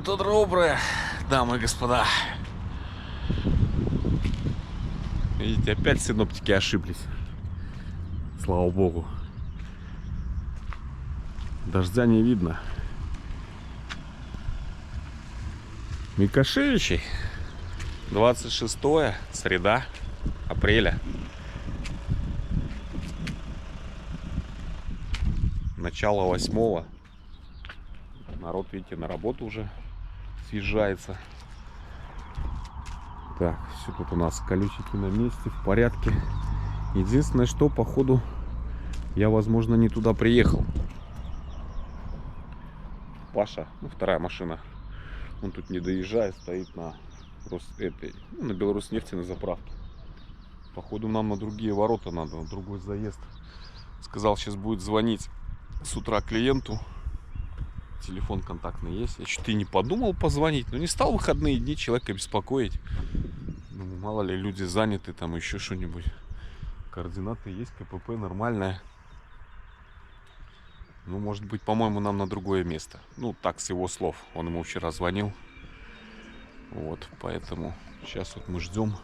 Утро доброе, дамы и господа. Видите, опять синоптики ошиблись. Слава богу. Дождя не видно. Микошевичей. 26 среда апреля. Начало 8. Народ, видите, на работу уже съезжается. Так, все тут у нас колесики на месте, в порядке. Единственное, что, походу, я, возможно, не туда приехал. Паша, вторая машина, он тут не доезжает, стоит на на Белоруснефти на заправке. Походу, нам на другие ворота надо, на другой заезд. Сказал, сейчас будет звонить с утра клиенту. Телефон контактный есть. Я что-то и не подумал позвонить, но не стал в выходные дни человека беспокоить. Ну, мало ли, люди заняты, там еще что-нибудь. Координаты есть, КПП нормальное. Ну, может быть, по-моему, нам на другое место. Ну, так, с его слов. Он ему вчера звонил. Вот, поэтому сейчас вот мы ждем.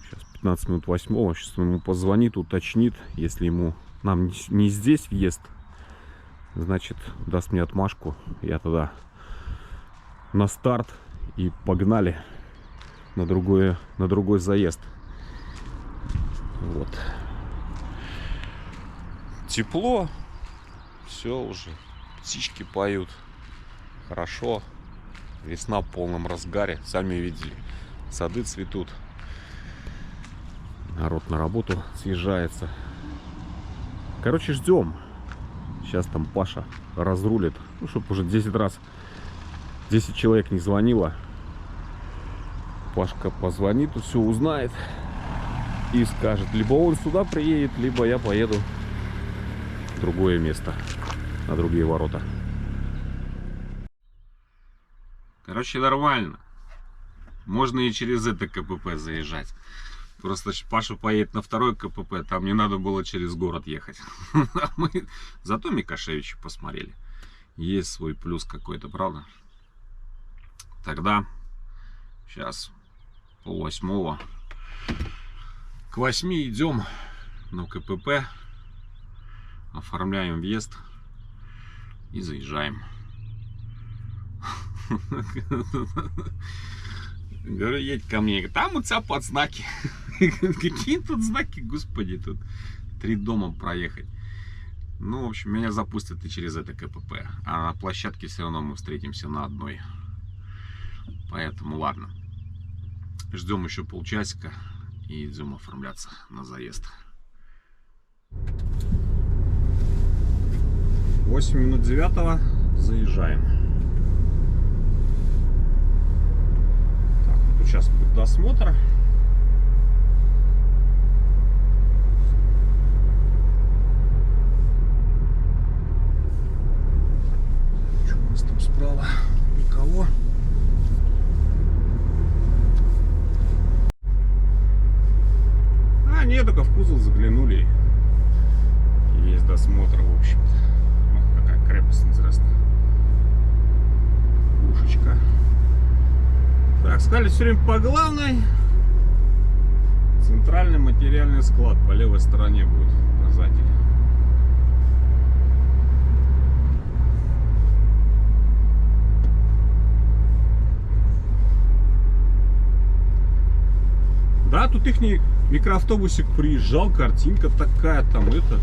Сейчас 15 минут 8. Сейчас он ему позвонит, уточнит. Если ему нам не здесь въезд, значит, даст мне отмашку. Я тогда на старт и погнали на другой заезд. Вот. Тепло. Все уже. Птички поют. Хорошо. Весна в полном разгаре. Сами видели. Сады цветут. Народ на работу съезжается. Короче, ждем. Сейчас там Паша разрулит. Ну, чтобы уже 10 человек не звонило. Пашка позвонит, все узнает и скажет. Либо он сюда приедет, либо я поеду в другое место. На другие ворота. Короче, нормально. Можно и через это КПП заезжать. Просто Паша поедет на второй КПП, там не надо было через город ехать. Мы зато Микошевича посмотрели. Есть свой плюс какой-то, правда? Тогда сейчас 7:30. К 8 идем на КПП, оформляем въезд и заезжаем. Говорю, едь ко мне. Там у тебя под знаки. Какие тут знаки, господи, тут 3 дома проехать. Ну, в общем, меня запустят и через это КПП. А на площадке все равно мы встретимся на одной. Поэтому ладно. Ждем еще полчасика и идем оформляться на заезд. 8 минут 9 заезжаем. Сейчас будет досмотр. Что у нас там справа? Никого. А, нет, только в кузов заглянули. Есть досмотр, в общем-то. Какая крепость, интересно. Пушечка. Так, сказали все время по главной. Центральный материальный склад по левой стороне будет указатель. Да, тут их микроавтобусик приезжал, картинка такая там, это.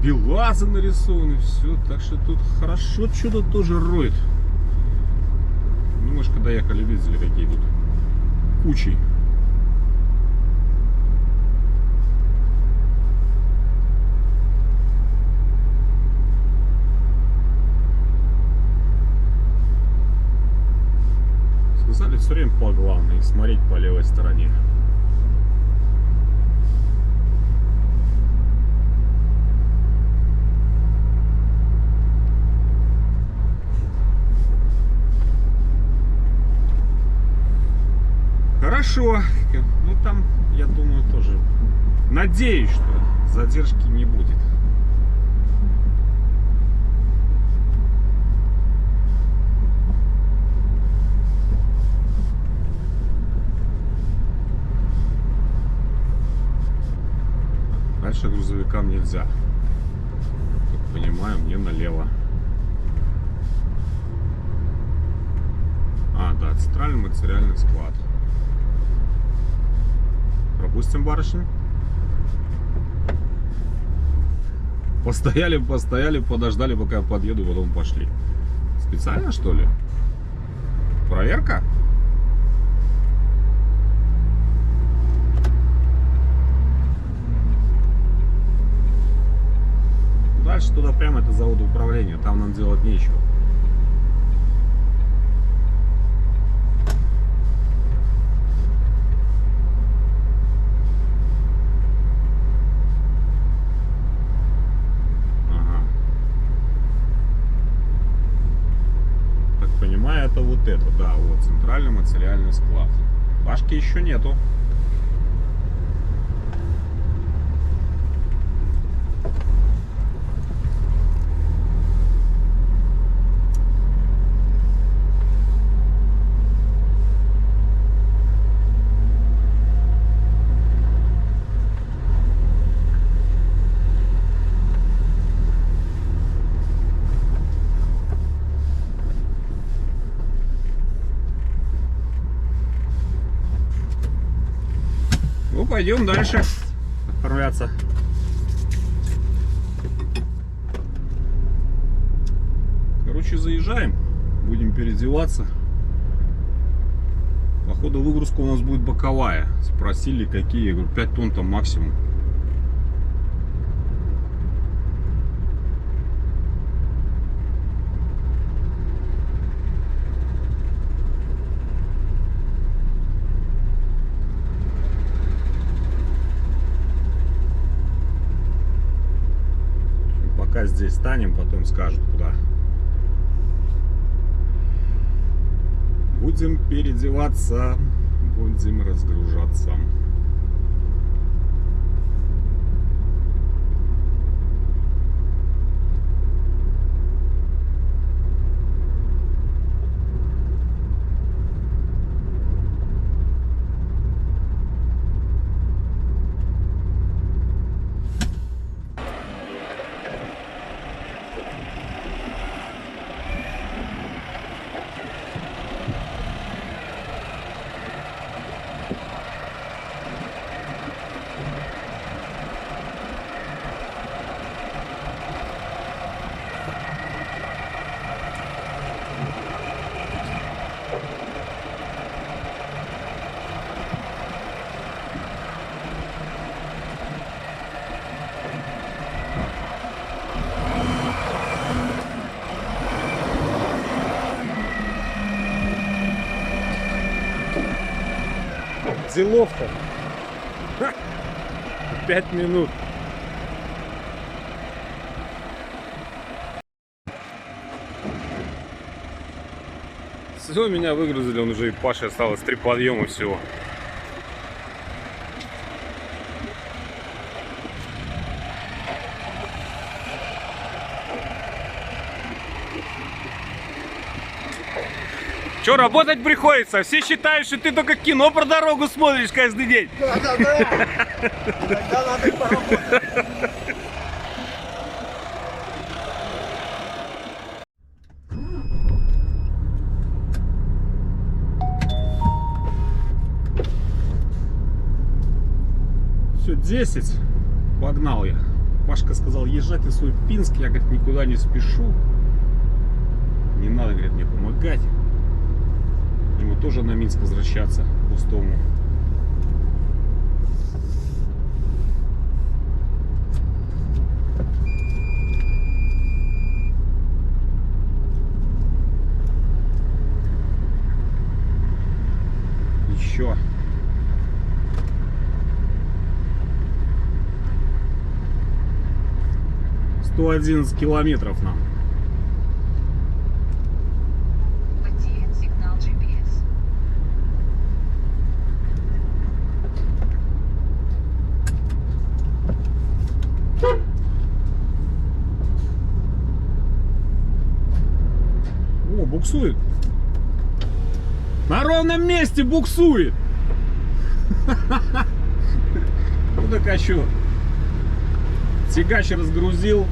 Белазы нарисованы, все. Так что тут хорошо что-то тоже роет. Немножко доехали, видели, какие тут кучи. Сказали все время по главной, смотреть по левой стороне. Хорошо. Ну там, я думаю, тоже. Надеюсь, что задержки не будет. дальше грузовикам нельзя. Как понимаю, мне налево. А, да, центральный материальный склад. Пропустим, барышни? Постояли, подождали, пока я подъеду, потом пошли. Специально, что ли? Проверка? Дальше туда прямо это заводы управления, там нам делать нечего. Это вот это, да, вот центральный материальный склад. Пашки еще нету. Ну, пойдем дальше оформляться. Короче, заезжаем. Будем переодеваться. Походу, выгрузка у нас будет боковая. Спросили, какие. Я говорю, 5 тонн там максимум. Здесь станем, потом скажут куда. Будем переодеваться, будем разгружаться. Делов-то 5 минут. Все, меня выгрузили, он уже и Паше осталось 3 подъема всего. Че, работать приходится? Все считают, что ты только кино про дорогу смотришь каждый день. Да. Иногда надо и поработать. Все, 10. Погнал я. Пашка сказал, езжай ты в свой Пинск. Я, говорит, никуда не спешу. Не надо, говорит, мне помогать. Ему тоже на Минск возвращаться пустому. Еще 111 километров нам. Потерян сигнал GPS. О, буксует. На ровном месте буксует. Ну так а что? Тягач разгрузил,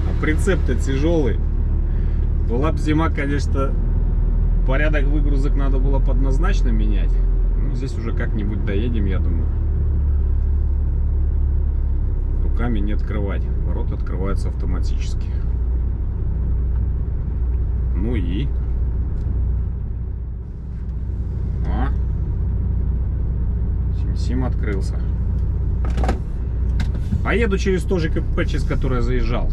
а прицеп-то тяжелый. Была бы зима, конечно, порядок выгрузок надо было поднозначно менять. Ну, здесь уже как-нибудь доедем, я думаю. Руками не открывать. Ворота открываются автоматически. Ну и... Сим-Сим открылся. А еду через то же КПП, через которое заезжал.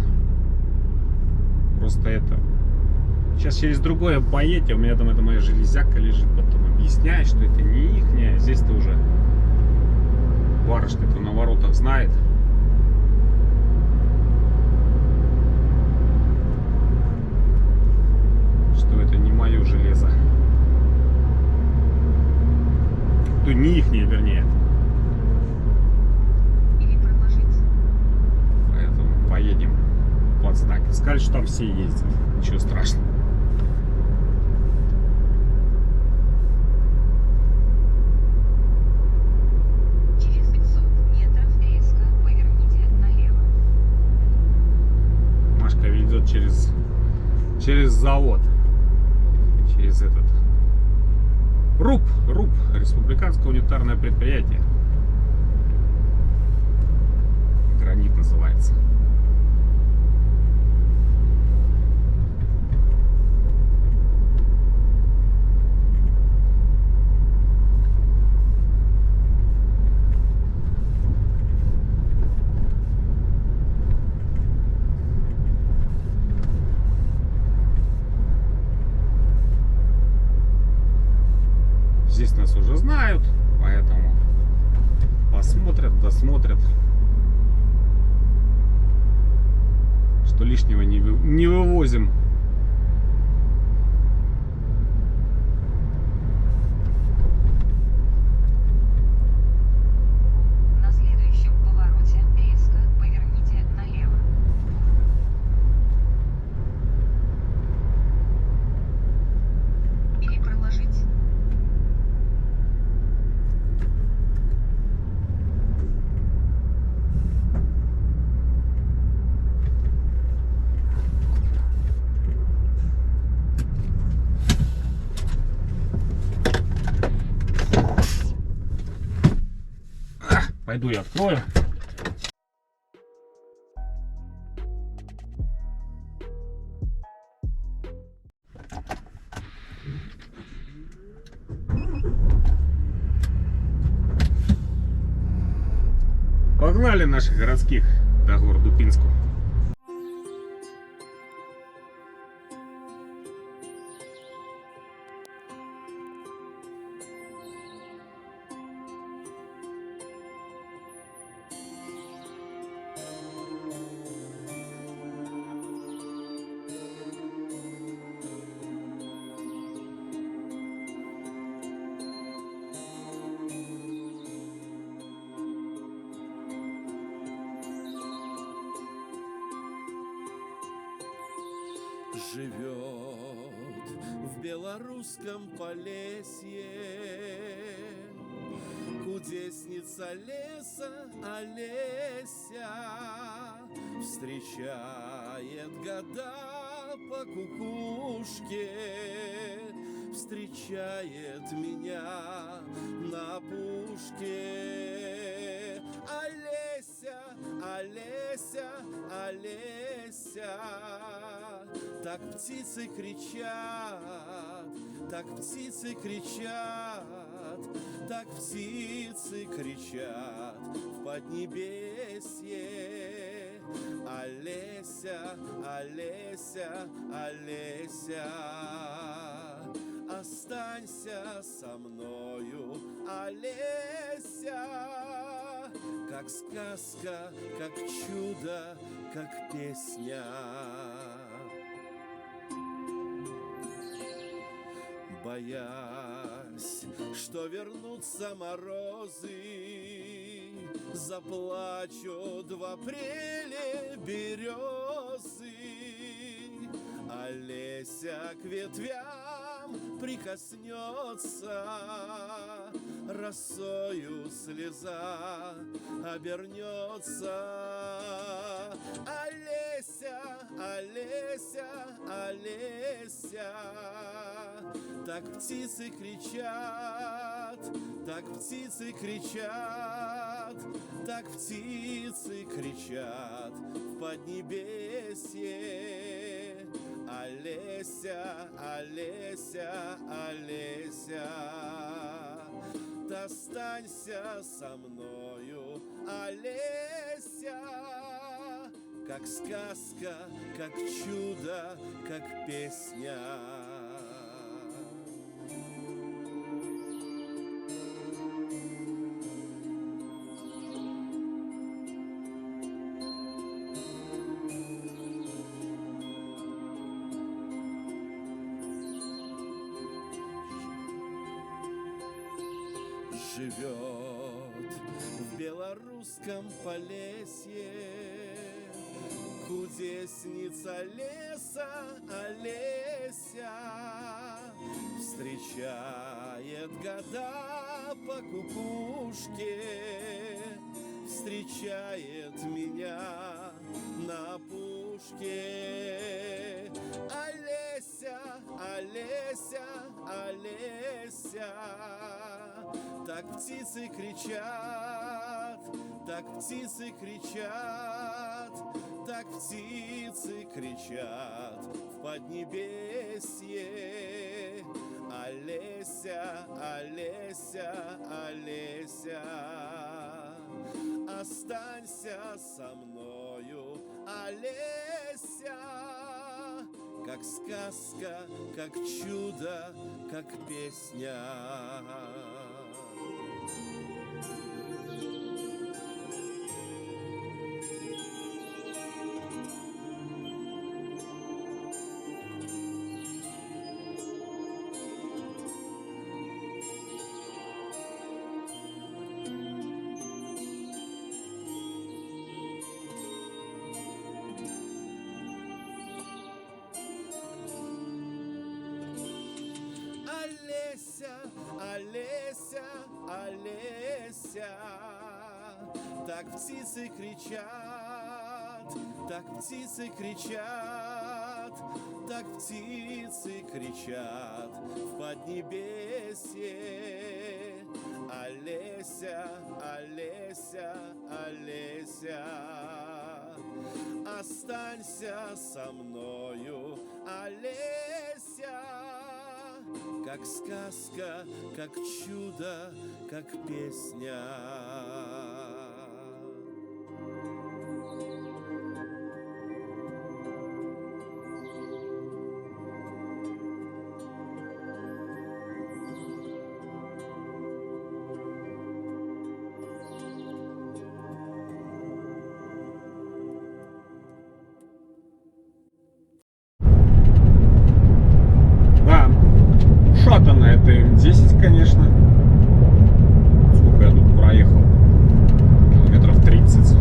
Просто это... Сейчас через другое поедете, у меня там эта моя железяка лежит, потом объясняет, что это не ихняя. Здесь-то уже барышня-то на воротах знает. Что это не мое железо. То не ихняя, вернее. Поэтому поедем под знак. Сказали, что там все ездят. Ничего страшного. Через 500 метров резко поверните налево. Машка ведет через завод. Через этот РУП, Республиканское унитарное предприятие. Гранит называется. Здесь нас уже знают, поэтому посмотрят, досмотрят, что лишнего не вывозим. На следующем повороте резко поверните налево. Или проложить. Пойду я открою. Погнали наших городских до города Пинску. Живет в белорусском Полесье кудесница леса Олеся, встречает года по кукушке, встречает меня на пушке. Олеся, Олеся, Олеся, так птицы кричат, так птицы кричат, так птицы кричат в поднебесье. Олеся, Олеся, Олеся, останься со мною, Олеся, как сказка, как чудо, как песня. Боясь, что вернутся морозы, заплачут в апреле березы. Олеся к ветвям прикоснется, росою слеза обернется. Олеся, Олеся, Олеся. Так птицы кричат, так птицы кричат, так птицы кричат в поднебесье. Олеся, Олеся, Олеся, останься со мною, Олеся. Как сказка, как чудо, как песня. Живет в белорусском Полесье кудесница леса Олеся. Встречает года по кукушке, встречает меня на пушке. Олеся, Олеся, Олеся. Так птицы кричат, так птицы кричат, так птицы кричат в поднебесье. Олеся, Олеся, Олеся, останься со мною, Олеся. Как сказка, как чудо, как песня. Олеся, Олеся, так птицы кричат, так птицы кричат, так птицы кричат в поднебесье. Олеся, Олеся, Олеся, останься со мною, Олеся. Как сказка, как чудо, как песня. Шатана это М10, конечно. Сколько я тут проехал? Километров 30.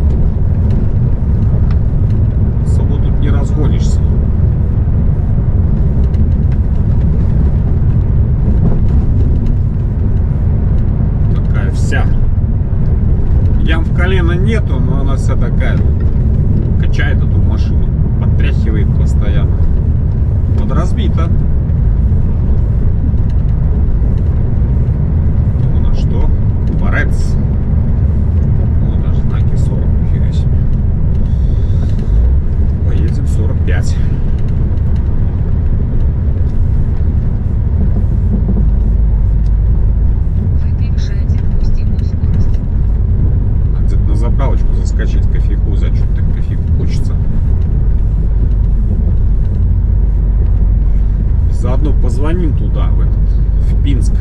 Особо тут не разгонишься. Такая вся. Ям в колено нету, но она вся такая. Качает эту машину. Подтряхивает постоянно. Подразбита. Борец. Вот даже знаки 40, нифига себе. Поедем 45. Вы превышаете допустимую скорость. Надо где-то на заправочку заскочить, кофейку взять. Что-то так кофейку хочется. Заодно позвоним туда, в Пинск.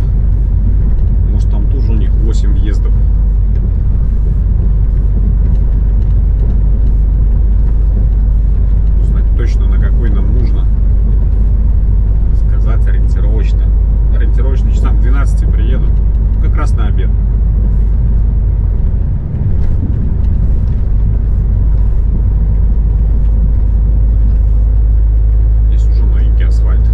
Может, там тоже у них 8 въездов. Узнать точно, на какой нам нужно. Сказать ориентировочно. Ориентировочно часам к 12 приеду. Как раз на обед. Здесь уже новенький асфальт.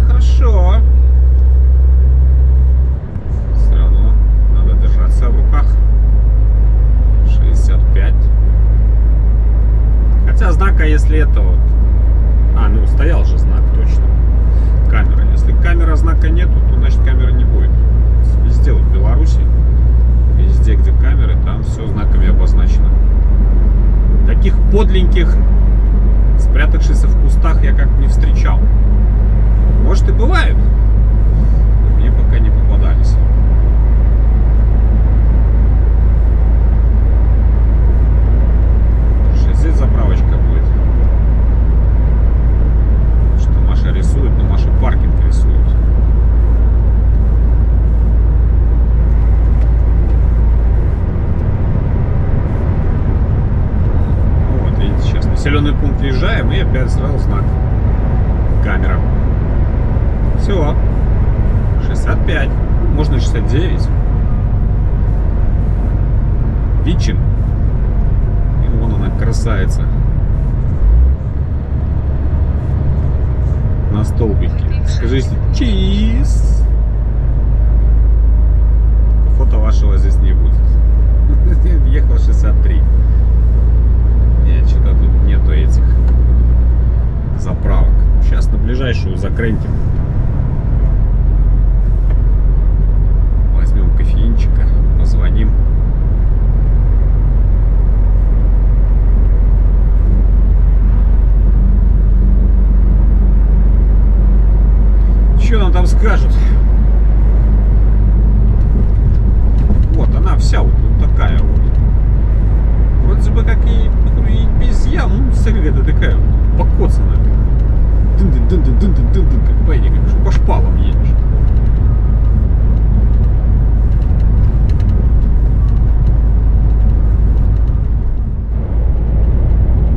Хорошо. Все равно надо держаться в руках. подленьких, спрятавшихся в кустах, я как не встречал. Может и бывают, но мне пока не попадались. Здесь заправочка будет. Что Маша рисует, но Маша паркинг рисует. Вот, видите, сейчас населенный пункт въезжаем, и опять сразу знак. Камера. Все. 65. Можно 69. Вичин. И вон она, красавица. На столбике. Скажите, чиз. Фото вашего здесь не будет. Ехал 63. Нет, что-то тут нету этих заправок. Сейчас на ближайшую закрентим. Возьмем кофеинчика, позвоним. Что нам там скажут? Вот она вся вот такая вот. Вроде бы как и без ям, ну, смотри, это такая вот покоцанная. Дын-дын-дын-дын-дын-дын-дын, как байник, как по шпалам едешь.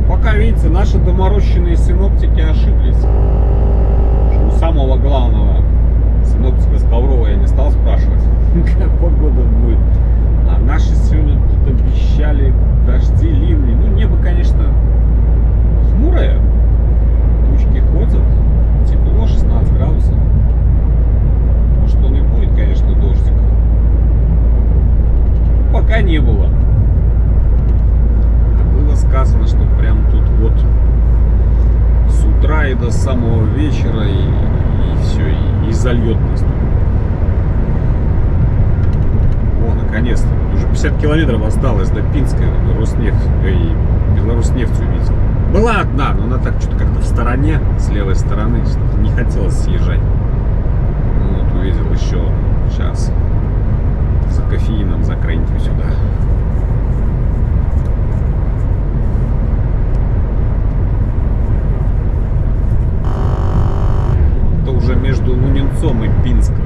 Пока, видите, наши доморощенные синоптики ошиблись. У самого главного синоптика с Коврова я не стал спрашивать, какая погода будет. А наши сегодня тут обещали дожди, ливни. Ну, небо, конечно, хмурое. Тучки ходят. Тепло, 16 градусов. Может, он и будет, конечно, дождик. Пока не было. А было сказано, что прям тут вот с утра и до самого вечера и все, и зальет нас. О, наконец-то. Уже 50 километров осталось до Пинска. Белоруснефть увидел. Была одна, но она так что-то как-то в стороне, с левой стороны, что-то не хотелось съезжать. Ну, вот увидел еще. Сейчас за кофеином закрынем сюда. Это уже между Лунинцом и Пинском.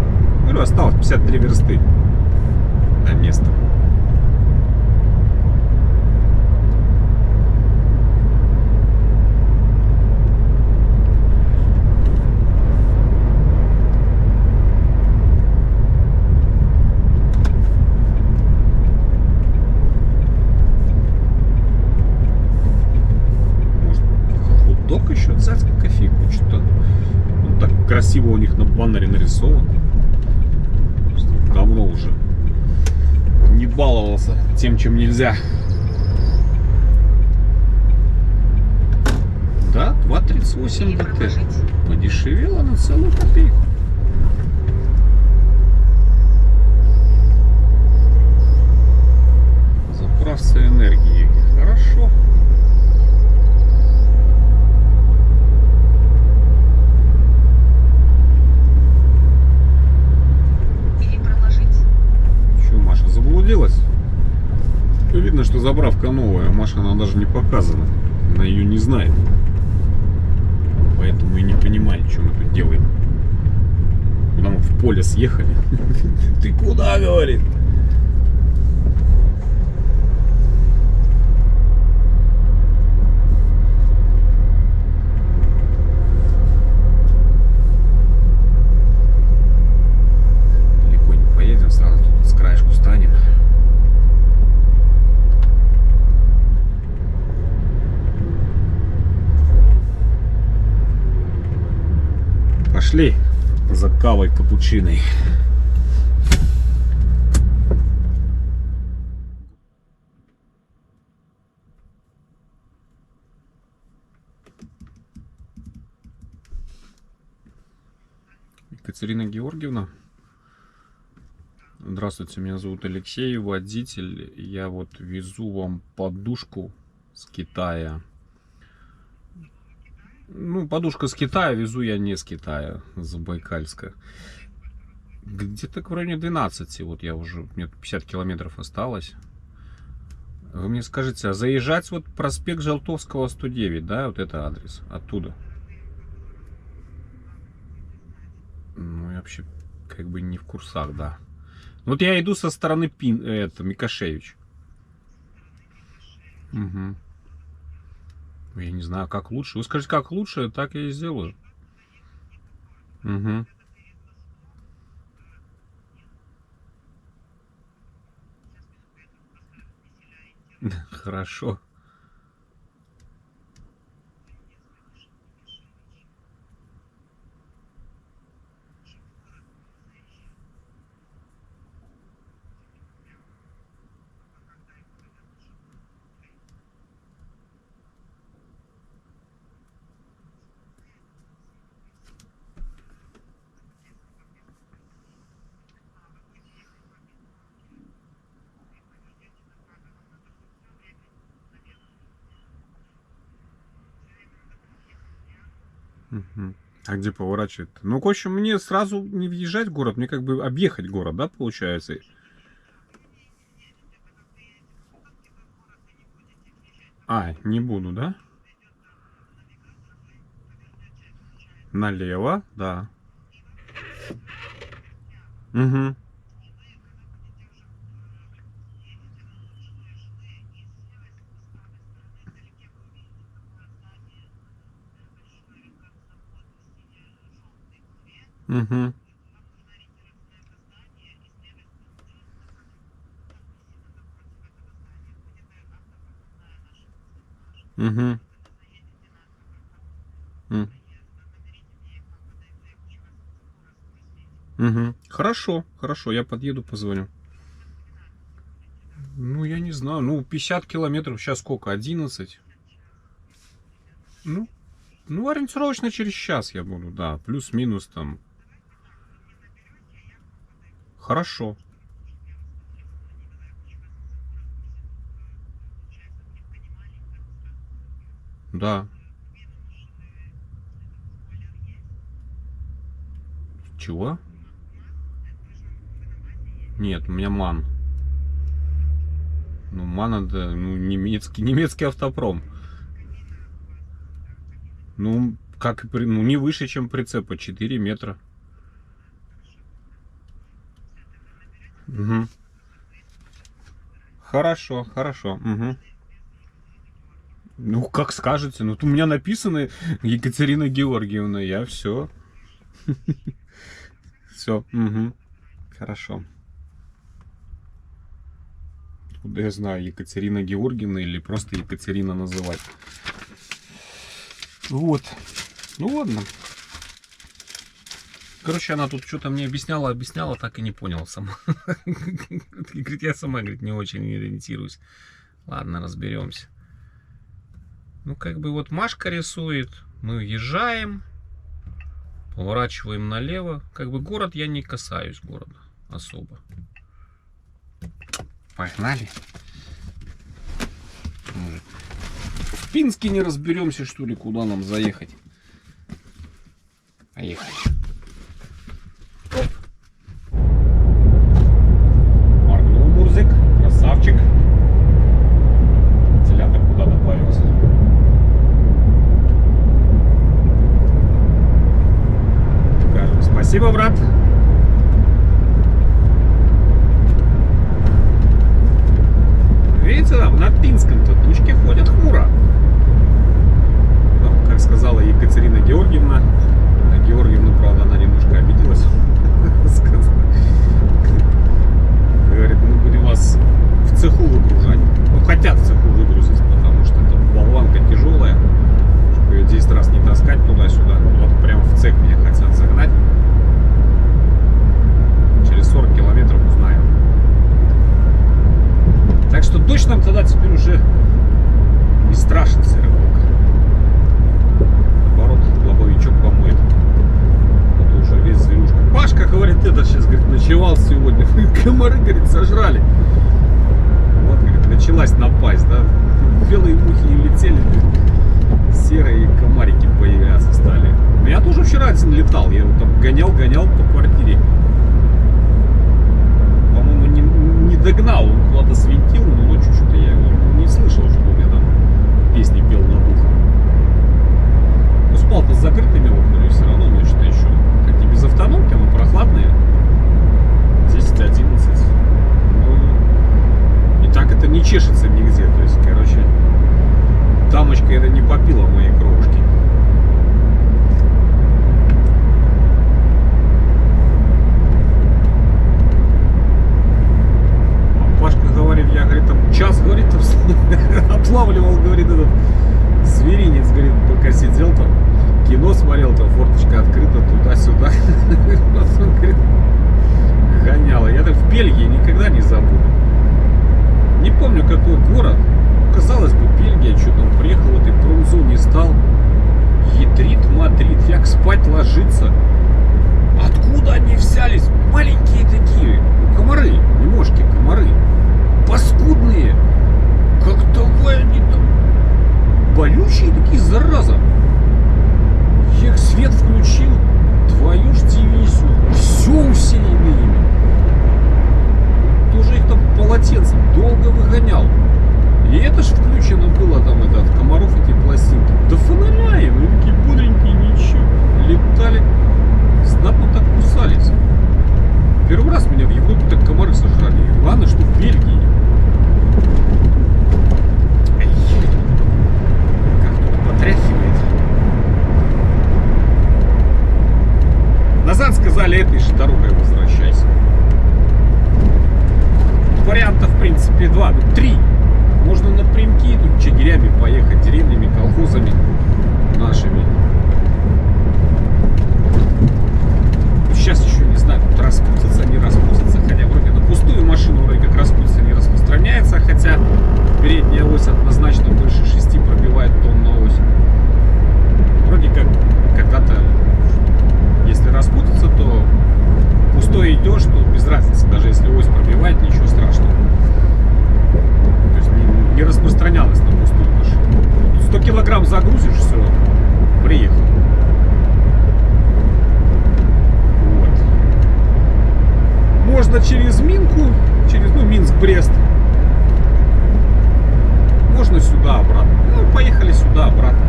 Ну, осталось 53 версты до места. Еще царская кофейку, что-то он так красиво у них на баннере нарисован. Давно уже не баловался тем, чем нельзя. Да, 2,38 ДТ. Подешевело на целую копейку. Заправься энергией. Хорошо. Заблудилась. Видно, что заправка новая. Маша, она даже не показана. Она ее не знает. Поэтому и не понимает, что мы тут делаем. Куда мы в поле съехали. Ты куда, говорит? Далеко не поедем, сразу тут с краешку станем. Пошли за кавой капучиной. Екатерина Георгиевна. Здравствуйте, меня зовут Алексей, водитель. Я вот везу вам подушку с Китая. Ну, подушка с Китая, везу я не с Китая, с Забайкальска. Где-то к районе 12, вот я уже, мне 50 километров осталось. Вы мне скажите, а заезжать вот проспект Желтовского 109, да, вот это адрес, оттуда? Ну, я вообще как бы не в курсах, да. Вот я иду со стороны Микошевич. Угу. Я не знаю, как лучше. Вы скажите, как лучше, так я и сделаю. Угу. Хорошо. Угу. А где поворачивать? Ну, в общем, мне сразу не въезжать в город, мне как бы объехать город, да, получается? А, не буду, да? Налево, да. Угу. Угу. Угу. Угу. Хорошо, хорошо, я подъеду, позвоню. Ну, я не знаю, ну, 50 километров, сейчас сколько, 11? Ну, ориентировочно через час я буду, да, плюс-минус там. Хорошо. Да. Чего? Нет, у меня МАН. Ну, МАН это, ну, немецкий автопром. Ну, как, ну, не выше, чем прицепа, 4 метра. Угу. Хорошо, хорошо. Угу. Ну, как скажете. Ну, тут у меня написано Екатерина Георгиевна. Я все. Все. Угу. Хорошо. Куда я знаю, Екатерина Георгиевна или просто Екатерина называть. Вот. Ну ладно. Короче, она тут что-то мне объясняла, так и не понял сама. Говорит, я сама, говорит, не очень ориентируюсь. Ладно, разберемся. Ну, как бы вот Машка рисует. Мы въезжаем. Поворачиваем налево. Как бы город, я не касаюсь города особо. Погнали. В Пинске не разберемся, что ли, куда нам заехать. Поехали. Оп. Моргнул Мурзик. Красавчик. Телята куда добавился. Скажем, спасибо, брат. Видите, там над Пинском-то тучки ходят хмуро. Ну, как сказала Екатерина Георгиевна. Георгиевна, правда, она немножко обиделась. Говорит, мы будем вас в цеху выгружать. Ну, хотят в цеху выгрузить, потому что это болванка тяжелая. Чтобы ее 10 раз не таскать туда-сюда. Вот прямо в цех меня хотят загнать. Через 40 километров узнаем. Так что дождь нам тогда теперь уже не страшен, серый волк. Наоборот, лобовичок помоет. Это уже весь зверюшка. Пашка, говорит, это сейчас, говорит, ночевал сегодня. Комары, говорит, сожрали. Вот, говорит, началась напасть, да. белые мухи не летели, серые комарики появляться стали. Но я тоже вчера один летал, я его там гонял по квартире. По-моему, не догнал, он куда-то свинтил, но ночью что-то я его не слышал, что у меня там песни пел над ухом. Ну, спал-то с закрытыми окнами все равно ночью-то еще. Хоть и без автономки, но прохладные. 10-11. Ну, и так это не чешется нигде. То есть, короче, дамочка это не попила моей кровушки. Пашка говорит, я, говорит, там час, говорит, там отлавливал, говорит, этот зверинец, говорит, пока сидел там, кино смотрел, там форточка открыта, туда-сюда. Потом, говорит, гоняла. Я так в Бельгии никогда не забуду. Не помню, какой город. Казалось бы, Бельгия, что там приехал в этой промзоне, стал. Ядрит, Мадрид, як спать ложиться. Откуда они взялись? Маленькие такие. Ну, комары, не мошки, комары. Паскудные. Как давай они там. Болючие такие, зараза. Я их свет включил. Твою ж дивизию. Все усеяно ими. Тоже их там полотенцем долго выгонял. И это ж включено было там, это, от комаров эти пластинки. Да фонаряи, ну такие бодренькие, ничего. Летали, знатно так кусались. Первый раз меня в Европе так комары сожрали. И ладно, что в Бельгии. Эй, как тут потряхивает. Назад сказали, этой же дорогой возвращайся. Вариантов, в принципе, 2, ну 3. Можно напрямки тут чагирями поехать, деревнями, колхозами нашими. Сейчас еще не знаю, тут распутаться, не распутаться. Хотя вроде на пустую машину вроде как распутаться не распространяется. Хотя передняя ось однозначно больше 6 пробивает тонн на ось. Вроде как когда-то, если распутаться, то пустой идешь, то без разницы. Даже если ось пробивает, ничего страшного. То есть не распространялось на пустую машину. 100 килограмм загрузишь, все, приехал. Вот. Можно через Минку, через, ну, Минск-Брест. Можно сюда обратно. Ну, поехали сюда обратно.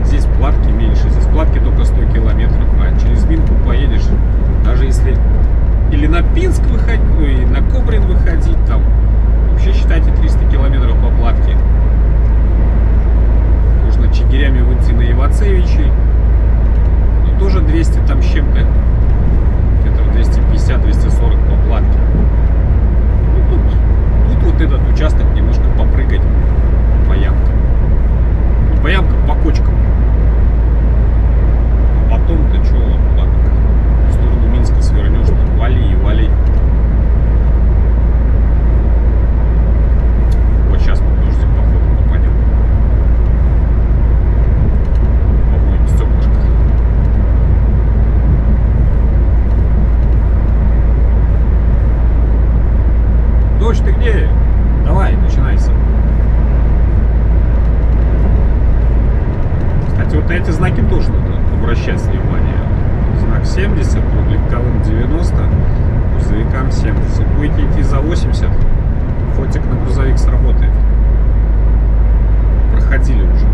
Здесь платки меньше, здесь платки только 100 километров, а через Минку поедешь, даже если или на Пинск выходить, ну и на Кобрин выходить, там вообще считайте 300 километров по платке. Можно чигирями выйти на Ивацевичей, но тоже 200 там с чем-то, где-то 250-240 по платке. Ну, тут вот этот участок немножко попрыгать по ямкам. Не по ямкам, по кочкам. А потом ты что, куда-то в сторону Минска свернешь, там вали и вали. Вот сейчас мы дождик походу попадем. По-моему, стеклышко. Дождь, ты где? Давай, начинайся. Кстати, вот на эти знаки тоже надо обращать внимание. Знак 70, легковым 90, грузовикам 70. Будете идти за 80, фотик на грузовик сработает. Проходили уже.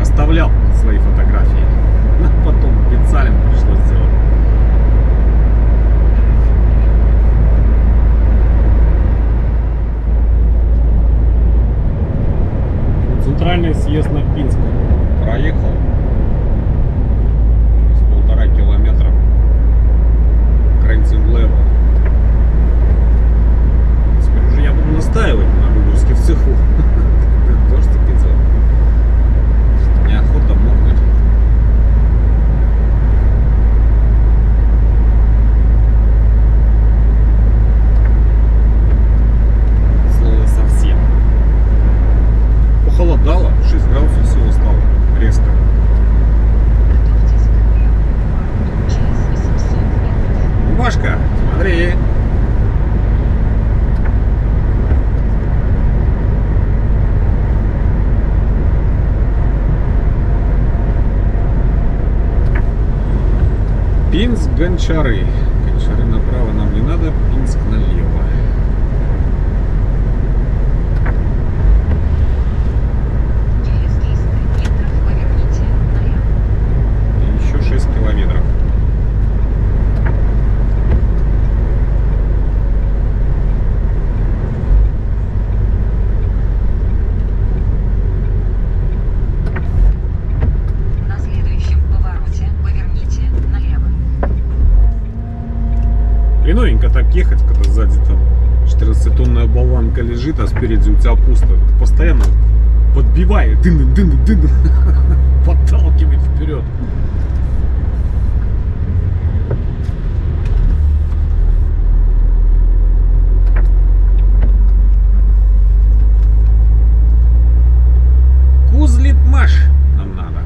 Оставлял свои фотографии. Потом специально пришлось сделать. Центральный съезд на Пинск проехал с 1,5 километра, крайнцем влево. Теперь уже я буду настаивать на выгрузке в цеху. Дождь идет. Неохота мокнуть. Пинск, Гончары. Гончары направо нам не надо, Пинск налево. Через 300 метров поверните налево. И еще 6 километров. На следующем повороте поверните налево. Хреновенько так ехать, когда сзади там 14-тонная болванка лежит, а спереди у тебя пусто. Постоянно подбивает, дын-дын-дын-дын, подталкивает вперед. Кузлитмаш нам надо.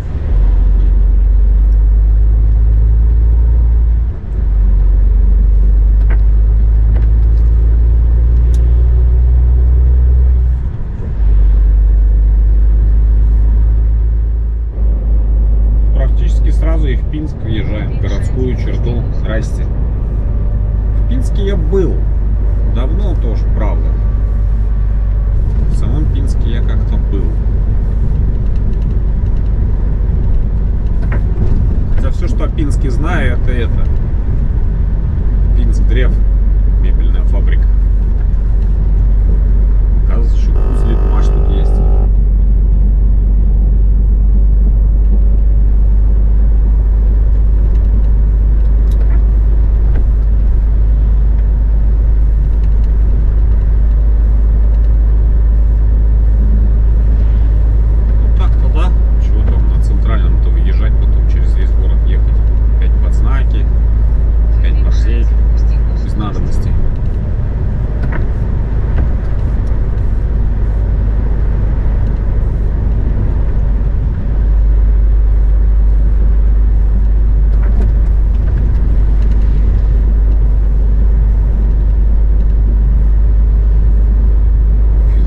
Практически сразу и в Пинск въезжаем, в городскую черту. Здрасте. В Пинске я был. Давно тоже, правда. В самом Пинске я как-то был. Хотя все, что о Пинске знаю, это. Пинск Древ, мебельная фабрика. Оказывается, еще Кузлитмаш тут есть. Ну так-то да. Чего там на центральном-то выезжать, потом через весь город ехать. Опять под знаки, опять по всей, без надобности.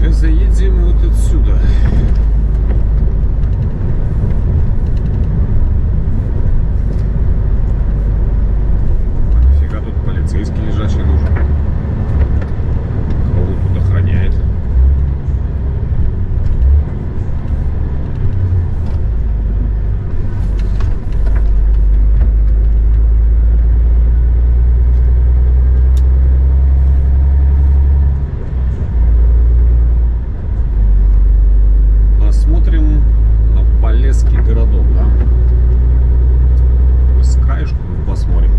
Когда заедем вот отсюда. Нафига тут полицейский лежачий нужен? Кого он тут охраняет? Посмотрим на Полесский городок, да? С краешку посмотрим.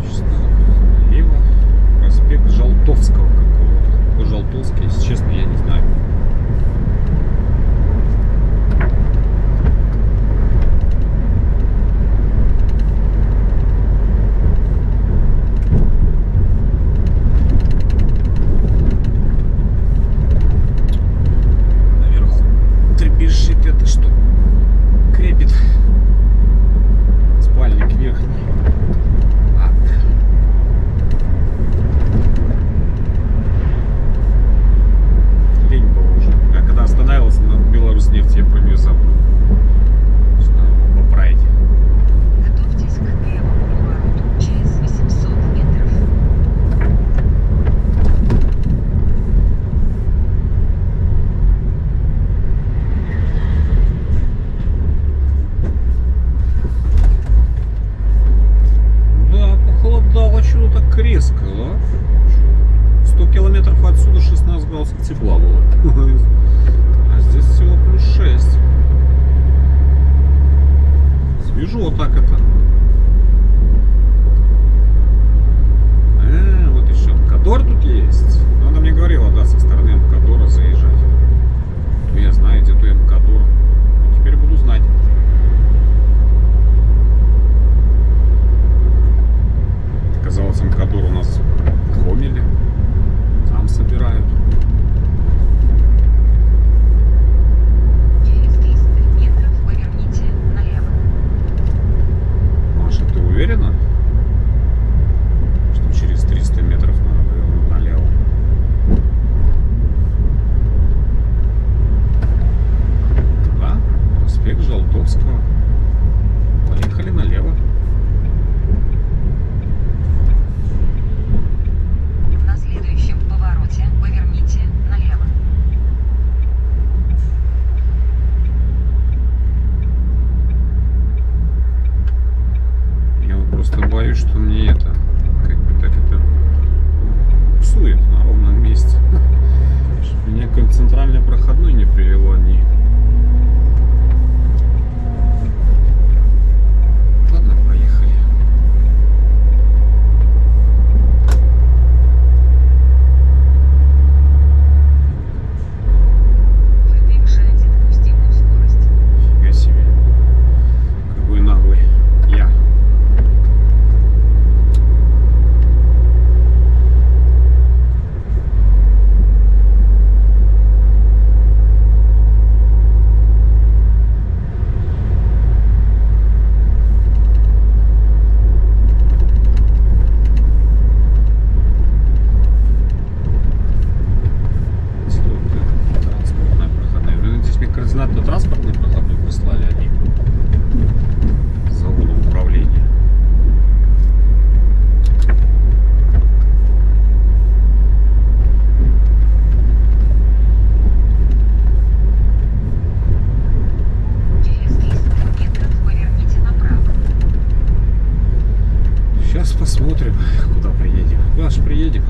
Сейчас налево. Проспект Жалтовского какого-то. Какой Жалтовский, если честно, я не знаю. Наверху трепещет это что? Крепит. Спальник верхний. Лень было уже. Я когда останавливался на Беларуснефти, я про нее забыл. Что надо было поправить. Готовьтесь к левому повороту через 800 метров. Да, похолодало что-то так резко, да? 100 километров отсюда 16 градусов тепла было. А здесь всего плюс 6. Свежо так это. Вот еще Мкадор тут есть. Ну, она мне говорила, да, со стороны Мкадора заезжать. То я знаю, где то Мкадор. Но теперь буду знать. Оказалось, Мкадор боюсь, что мне это, как бы так это, псует на ровном месте. Чтобы меня к центральной проходной не привело они. Ладно, поехали. Вы превышаете допустимую скорость. Фига себе. Какой наглый. Я. Транспортная проходная. Ну, здесь мне координаты транспортной проходной прислали они. С завода управления. Через 300 метров поверните направо. Сейчас посмотрим, куда приедем. Куда ж приедем?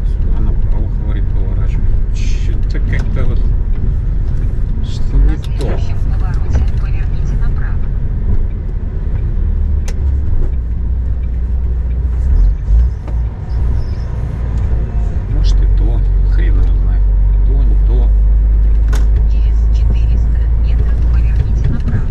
Сюда направо, говорит, поворачивать. Что-то как-то вот... Что На не то. следующем повороте поверните направо. Может и то. Хрен его знает. То, не то. Через 400 метров поверните направо.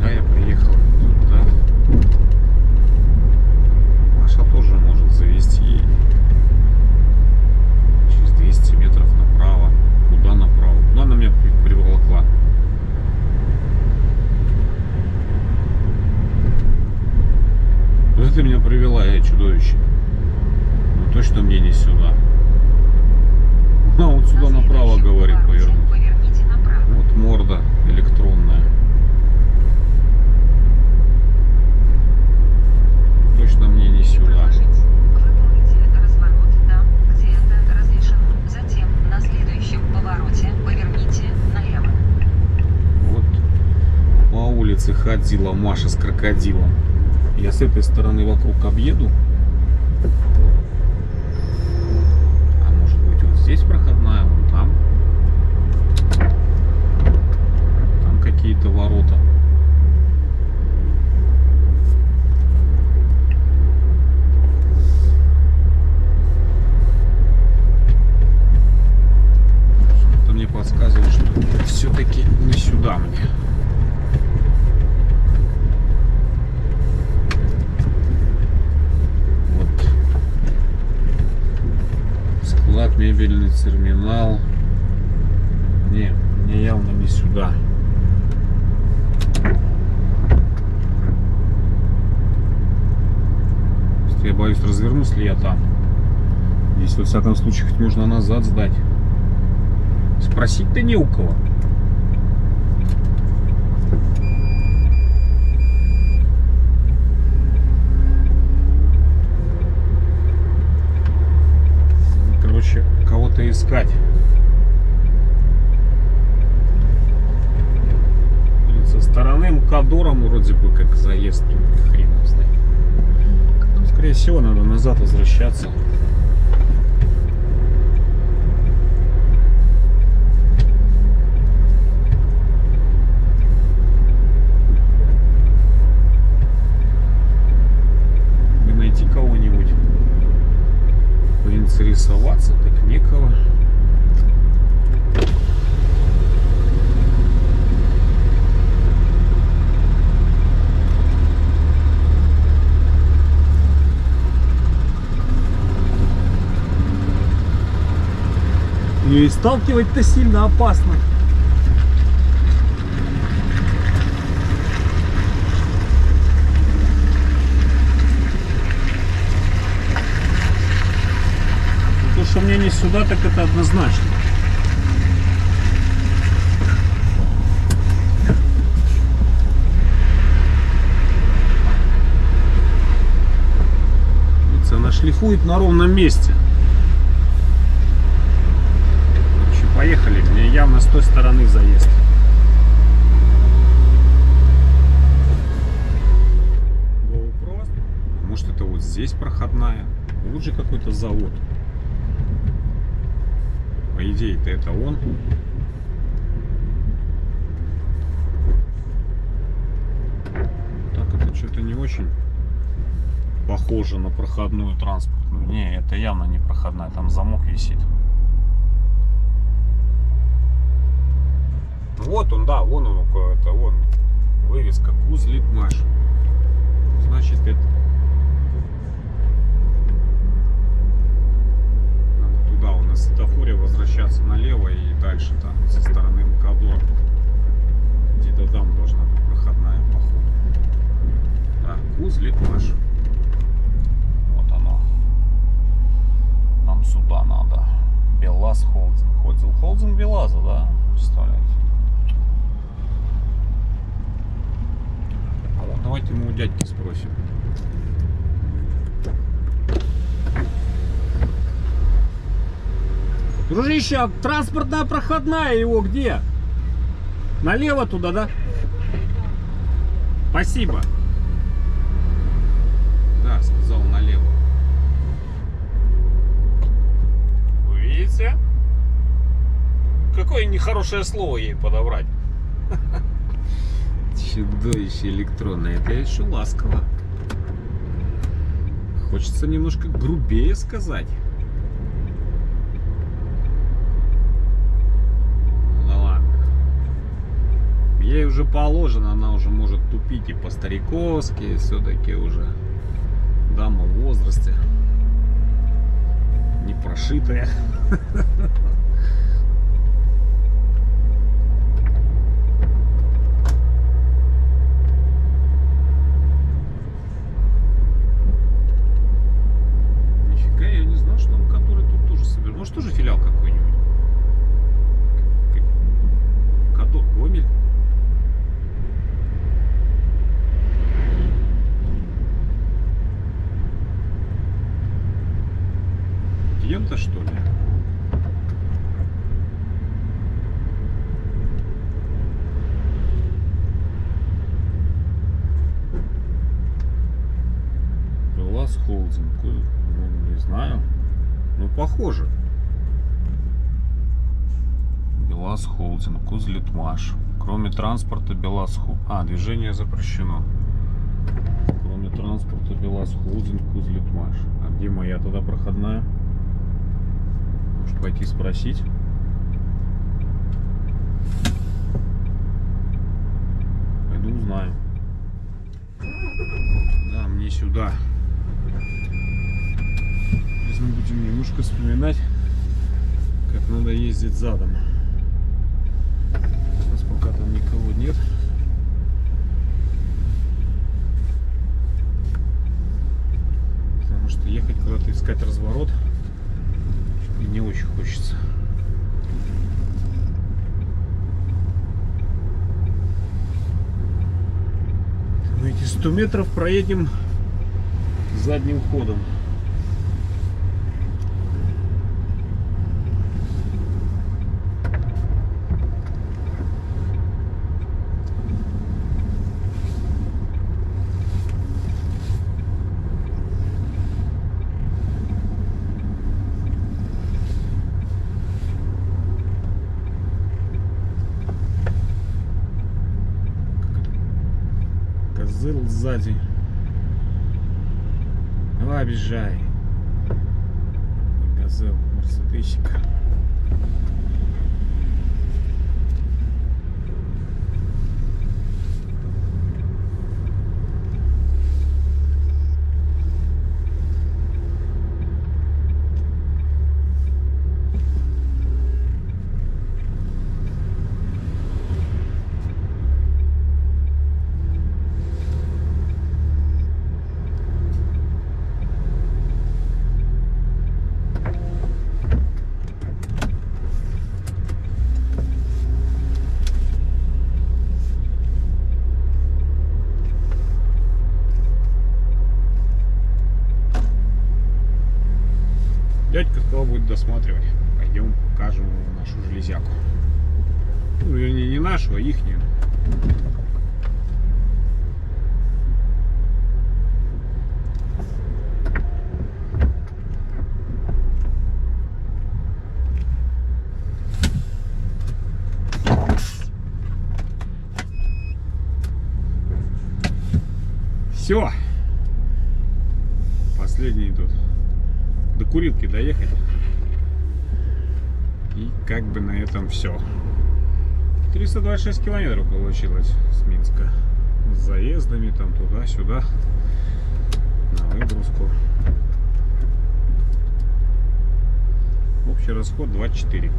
Да, я приехал туда. Маша тоже может завести через 200 метров направо. Куда направо? Куда она меня приволокла? Куда ты меня привела, я чудовище? Ну точно мне не сюда. А вот сюда На направо, следующем говорит, повороте повернуть. поверните направо. Вот морда электронная. Точно мне не сюда. Продолжить. Выполните разворот там, где это разрешено. Затем на следующем повороте поверните налево. Вот по улице ходила Маша с крокодилом. Я с этой стороны вокруг объеду. А может быть вот здесь проходная, вон там. Там какие-то ворота. Что-то мне подсказывает, что все-таки не сюда мне. Вот. Склад, мебельный терминал. Не, мне явно не сюда. Просто я боюсь, развернусь ли я там. Здесь, во всяком случае, хоть можно назад сдать. Спросить-то не у кого. Короче, кого-то искать. Со стороны МКАДора вроде бы как заезд, хрен его знает. Ну, скорее всего, надо назад возвращаться. Бы найти кого-нибудь, поинтересоваться, так некого. И сталкивать-то сильно опасно. То, что мне не сюда, так это однозначно. Видите, она шлифует на ровном месте. Короче, поехали. Мне явно с той стороны заезд. GoPro. Может, это вот здесь проходная? Вот же какой-то завод. По идее-то это он. Так это что-то не очень похоже на проходную транспортную. Не, это явно не проходная, там замок висит. Вот он, да, вон он, это вон вывеска Кузлитмаш. Значит, это туда у нас светофоре возвращаться налево и дальше там со стороны МКАДО. Где-то там должна быть проходная, походу. Да, Кузлитмаш. Вот оно. Нам сюда надо. Белаз Холдинг. Холдинг Белаза, да? Представляете? Давайте мы у дядьки спросим. Дружище, а транспортная проходная его где? Налево туда, да? Спасибо. Да, сказал налево. Вы видите? Какое нехорошее слово ей подобрать. Чудовище электронное. Это еще ласково. Хочется немножко грубее сказать. Ей уже положено, она уже может тупить и по-стариковски, все-таки уже дама в возрасте, не прошитая. Нифига, я не знал, что он который тут тоже собирает. Может, тоже филиал какой-нибудь? Кадок, Гомель? Клиента, что ли? Белаз Холдинг. Ну, не знаю. Ну, похоже. Белаз Холдинг. Кузлитмаш. Кроме транспорта Белаз Холдинг. А, движение запрещено. Кроме транспорта Белаз Холдинг. Кузлитмаш. А где моя тогда проходная? Может пойти спросить? Пойду узнаю. Да, мне сюда. Сейчас мы будем немножко вспоминать, как надо ездить задом. Сейчас пока там никого нет. Потому что ехать куда-то искать разворот и не очень хочется. Мы эти 100 метров проедем задним ходом. Козыл сзади. Объезжай. Газел, мерседесик. рассматривать. Пойдем покажем нашу железяку. Ну, вернее, не нашу, а ихнюю. Все. Последний тут. До Курилки доехать. И как бы на этом все. 326 километров получилось с Минска. С заездами там туда-сюда. На выгрузку. Общий расход 24.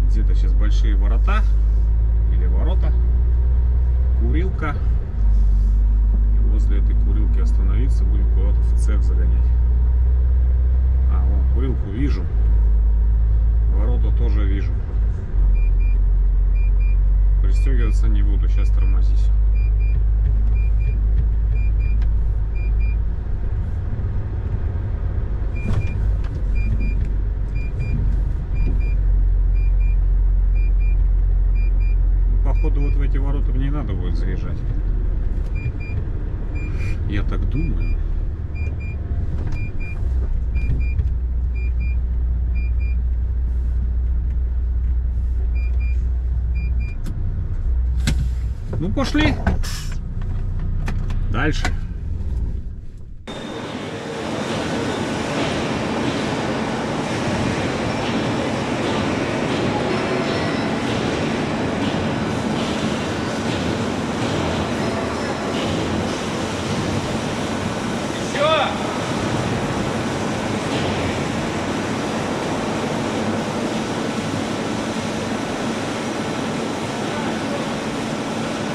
Где-то сейчас большие ворота или ворота, Курилка, и возле этой Курилки остановиться, будем куда-то в цех загонять. А, вон Курилку вижу, ворота тоже вижу. Пристегиваться не буду, сейчас тормозись. Походу вот в эти ворота мне надо будет заезжать. Я так думаю. Ну пошли. Дальше.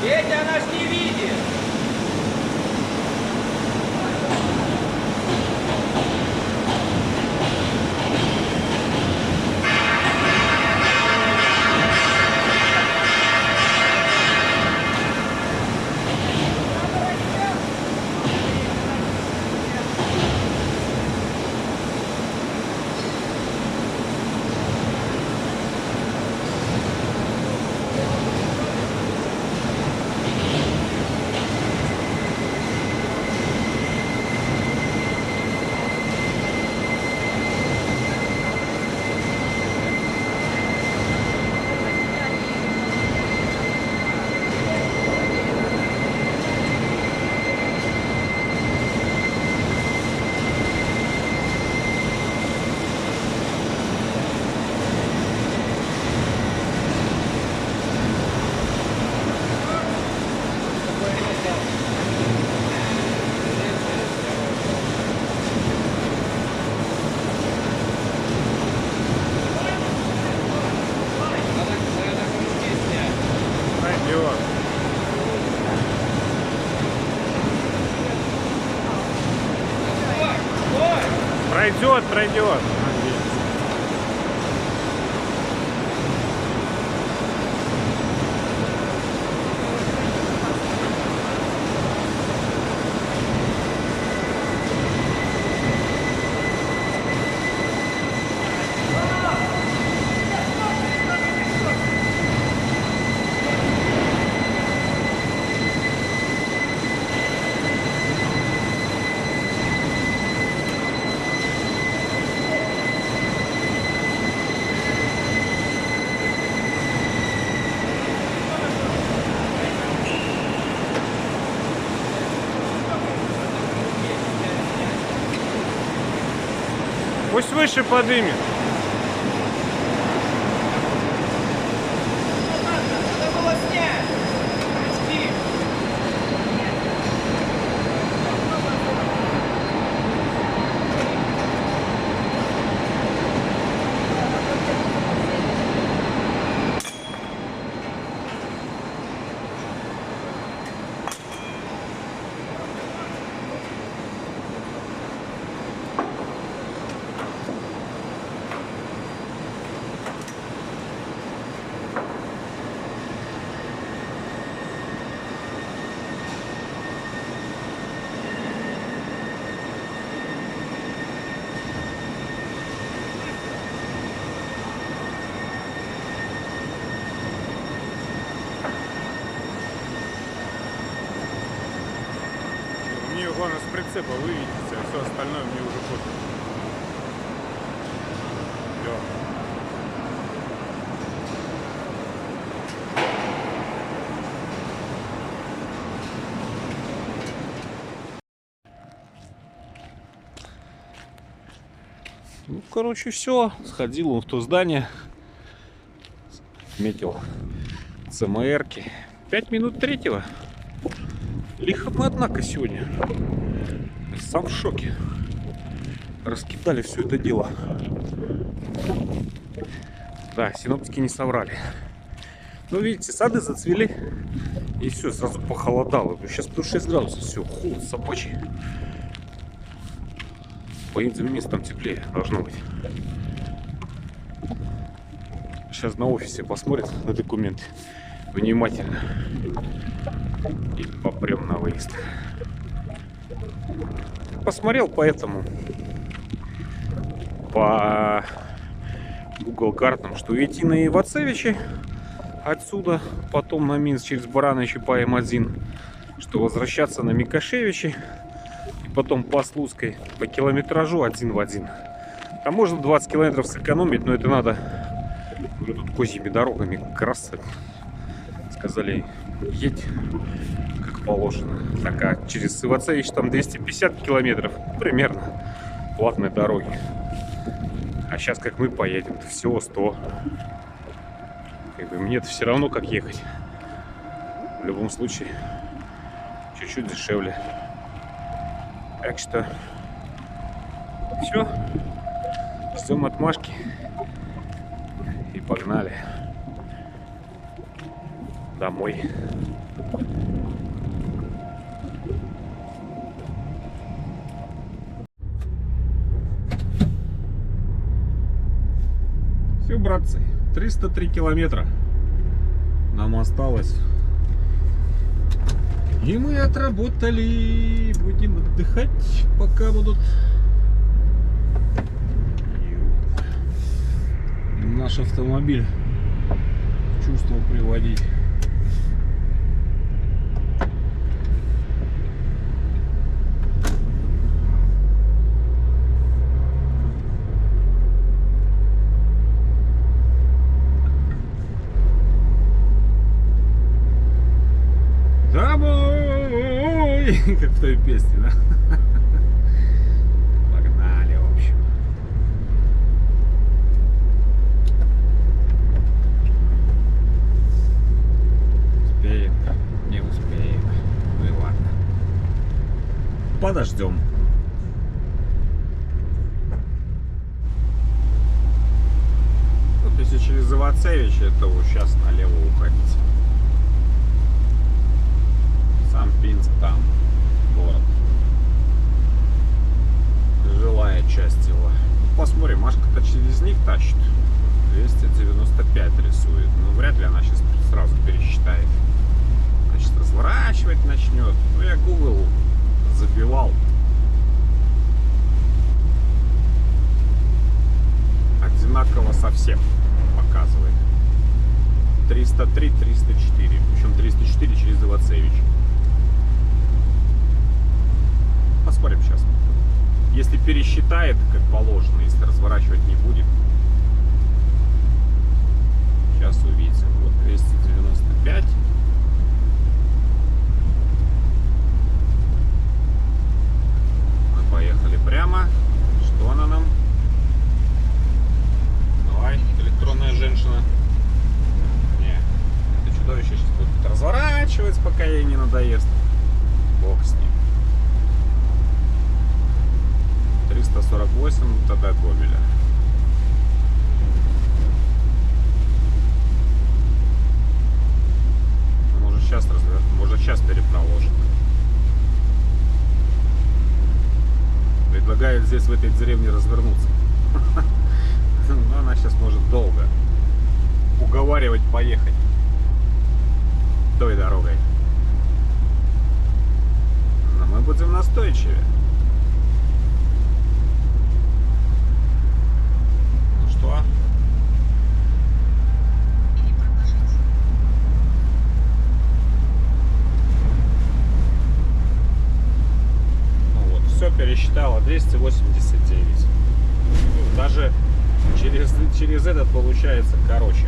Петя нас не видит. Пройдет, пройдет. Пусть выше подымет. Надо было снять. Прости. Мне главное с прицепа выведется, а все остальное мне уже пофиг. Всё. Ну, короче, все. Сходил он в то здание. Метил ЦМРки. 5 минут третьего. Лихо мы, однако, сегодня. Сам в шоке. Раскидали все это дело. Да, синоптики не соврали. Ну, видите, сады зацвели. И все, сразу похолодало. Сейчас плюс 6 градусов. Все, холод собачий. По этим местам теплее должно быть. Сейчас на офисе посмотрят на документы внимательно. И попрем на выезд. Посмотрел по Google картам, что идти на Ивацевичи отсюда, потом на Минск через Барановичи по М1, что возвращаться на Микошевичи, и потом по Слуцкой по километражу один в один. Там можно 20 километров сэкономить, но это надо уже тут козьими дорогами красться. Сказали, едь как положено. Так, а через Ивацевич там 250 километров примерно платной дороги. А сейчас как мы поедем, то всего 100. Как бы мне-то все равно как ехать. В любом случае чуть-чуть дешевле. Так что все. Ждем отмашки. И погнали домой. Все, братцы, 303 километра нам осталось. И мы отработали. Будем отдыхать, пока будут наш автомобиль в чувство приводить. Домой! Как в той песне, да? Погнали, в общем. Успеем, не успеем. Ну и ладно. Подождем. Вот если через Ивацевичи, то вот сейчас налево уходить. Сам Пинск там, город. Жилая часть его. Посмотрим, Машка-то через них тащит. 295 рисует. Ну, вряд ли она сейчас сразу пересчитает. Значит, разворачивать начнет. Ну, я Google забивал. Одинаково совсем показывает. 303, 304. Причем 304 через Ивацевич. Посмотрим сейчас. Если пересчитает, как положено, если разворачивать не будет. Сейчас увидите. Вот 295. Мы поехали прямо. Что она нам? Давай, электронная женщина. Не, это чудовище сейчас будет разворачивать, пока ей не надоест. Бог с ним. 348 тогда Гомеля. Может сейчас может сейчас перепроложит. Предлагает здесь в этой деревне развернуться. Но она сейчас может долго уговаривать поехать той дорогой. Но мы будем настойчивее. Что? Или проложить. пересчитала 289. Ну, даже через этот получается короче.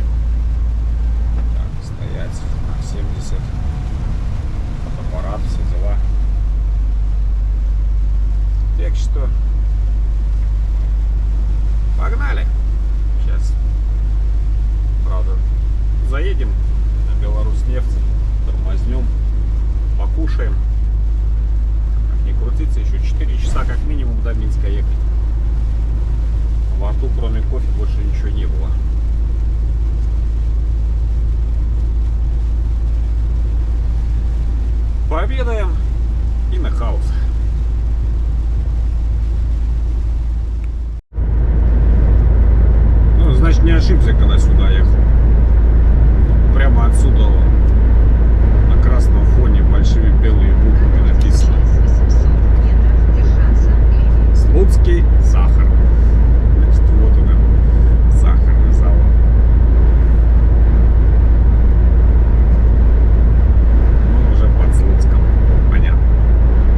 Так, стоять. 70. Фотоаппарат, все дела. Так что погнали. Сейчас, правда, заедем на Беларуснефть, тормознем, покушаем. Как не крутиться, еще 4 часа как минимум до Минска ехать. Во рту кроме кофе больше ничего не было. Пообедаем и на хаус. Ну, значит, не ошибся, когда сюда ехал. Прямо отсюда на красном фоне большими белыми буквами написано: Через 800 метров держаться левее. Слуцкий сахар. Значит, вот он, сахарный завод. Мы уже под Слуцком. Понятно.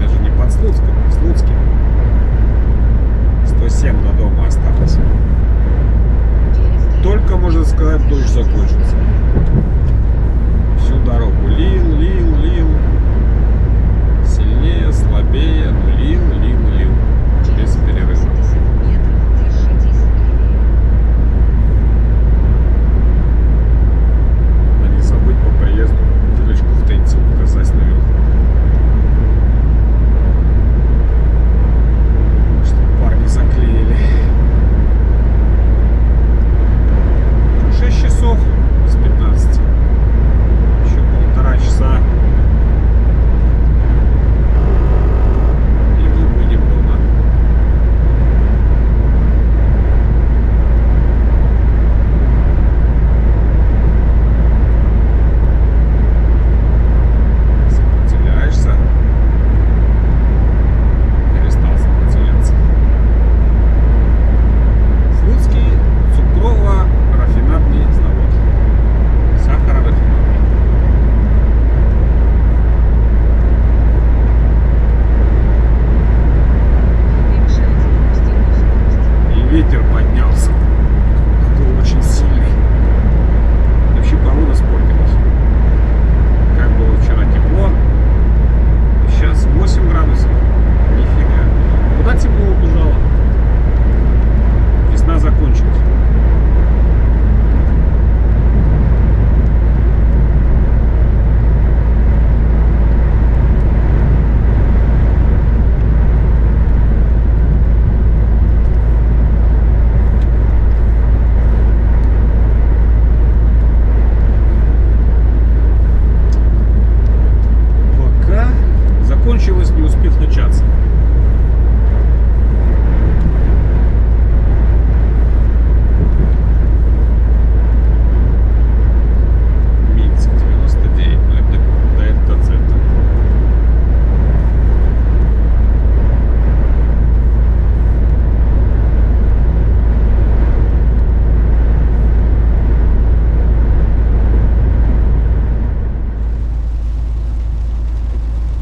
Даже не под Слуцком, а в Слуцке. 107 до дома осталось. Только, можно сказать, дождь закончился. Всю дорогу лил. Сильнее, слабее, но лил. Без перерыва. 80 метров держитесь левее. А не забыть по приезду дырочку в тенте указать наверху. Чтобы парни заклеили. 6 часов с 15. Еще 1,5 часа. И мы будем дома. Сопротивляешься? Перестал сопротивляться. Слуцкий цукрово-рафинадный завод. Сахарорафинадный. Уменьшайте допустимую скорость. И ветер поднялся. Был очень сильный. Вообще погода испортилась. Как было вчера тепло, сейчас 8 градусов. Нифига. Куда тепло убежало? Весна закончилась. Пока закончилось, не успев начаться. Минск 99, но это до центра.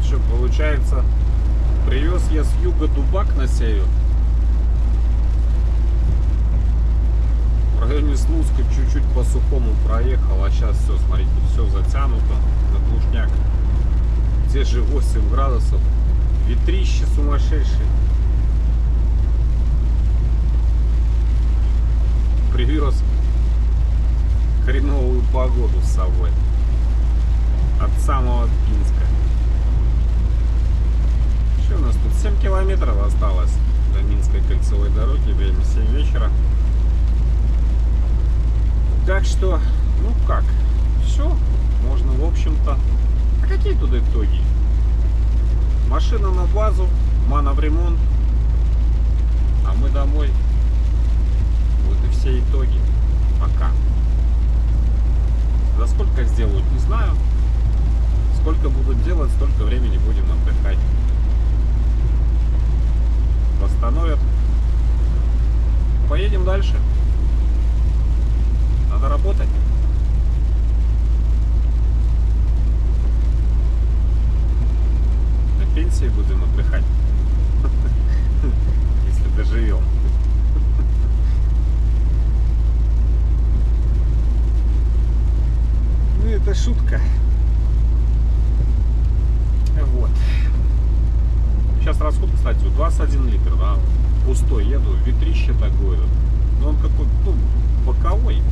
Что получается, привез я с юга дубак на север. В районе Слуцка чуть-чуть по сухому проехал, а сейчас все, смотрите, все затянуто на глушняк. Те же 8 градусов, ветрище сумасшедшее. Привез хреновую погоду с собой от самого Пинска. Что у нас тут? 7 километров осталось до Минской кольцевой дороги, время 7 вечера. Так что, ну как, все, можно, в общем-то. А какие тут итоги? Машина на базу, мана в ремонт, а мы домой. Вот и все итоги. Пока. За сколько сделают, не знаю. Сколько будут делать, столько времени будем отдыхать. Восстановят. Поедем дальше. Надо работать. На пенсии будем отдыхать. шутка. Вот. Сейчас расход, кстати, 21 литр, да. Пустой еду, ветрище такое. Но он какой, ну, боковой.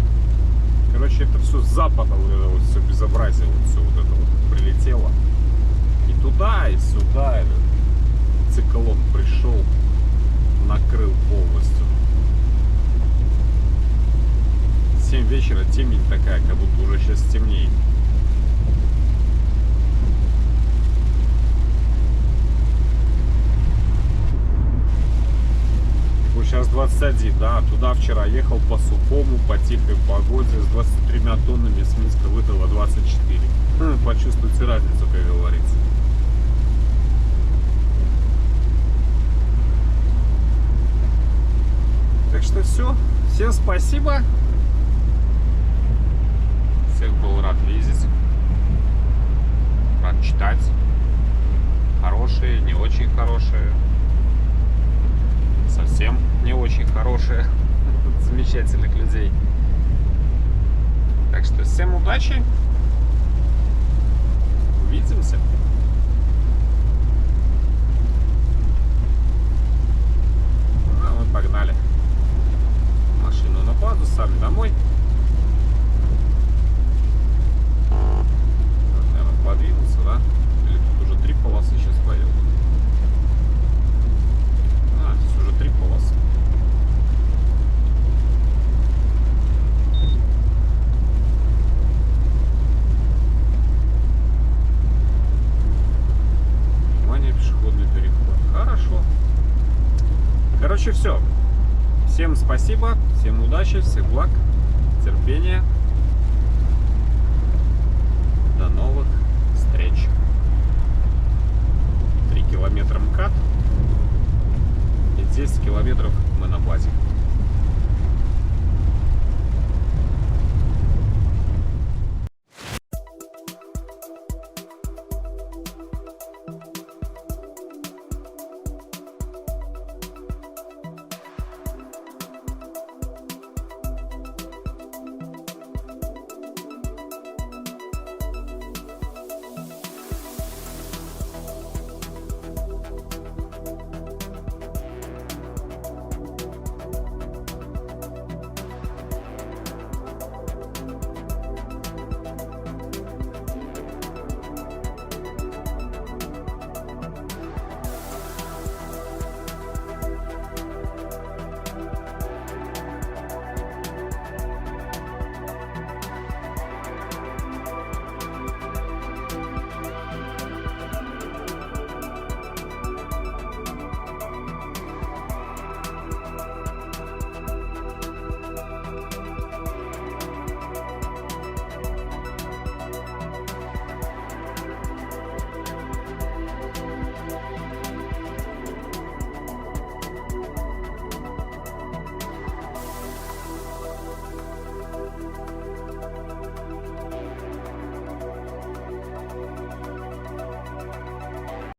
Короче, это все с запада, вот это вот все безобразие, вот все вот это вот прилетело. И туда, и сюда. Циклон пришел, накрыл полностью. 7 вечера, темень такая, как будто уже сейчас темнеет. Вот сейчас 21, да, туда вчера ехал по сухому, по тихой погоде с 23 тоннами, с Минска выдало 24. Почувствуйте разницу, как говорится. Так что все. Всем спасибо. Всех был рад видеть. Рад читать. Хорошие, не очень хорошие. Совсем не очень хорошие. Замечательных людей. Так что всем удачи. Увидимся. А мы погнали. Машину на базу, сами домой. Наверное, подвинулся, да? Или тут уже 3 полосы сейчас поедут? А, здесь уже 3 полосы. Внимание, пешеходный переход. Хорошо. Короче, все. Всем спасибо, всем удачи, всех благ, терпения. До новых встреч. 3 километра МКАД и 10 километров мы на базе.